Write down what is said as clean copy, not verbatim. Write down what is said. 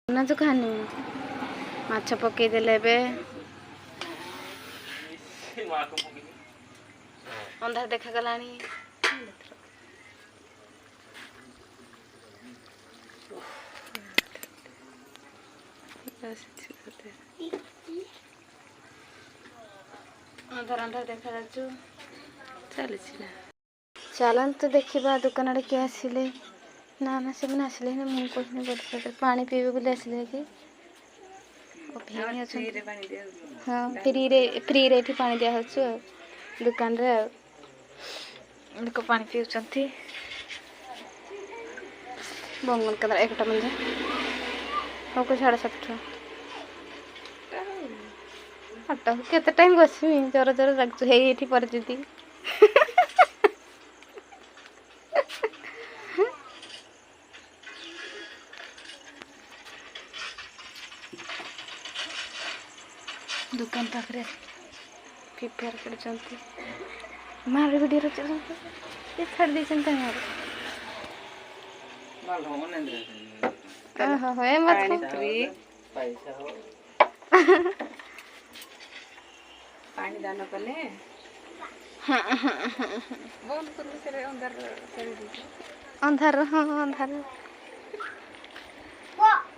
ना जो खानी माछ पकई देले बे अंधार देखा गलानी अंधार अंधार देखा जाचु चली चलते देखा दुकान आड़े किए आसिले ना ना से आसिले मुझे पानी पीबे बोले आसिले कि हाँ फ्री रे पानी दिया दुकान रे लोक पानी पीउछंती बंगन कदर एकटा मंजे हो को 7:30 हट केते टाइम बसमी जोर जोर लागछु हे एठी परिस्थिति दुकान पाखरे प्रिपेयर करछंती मार वीडियो रे ये छाड़ देछन त यार माल हो नंद्र आहा होए मत पैसा हो पानी दान कले हां हां हां बोल कर से अंदर कर दी अंदर हां अंदर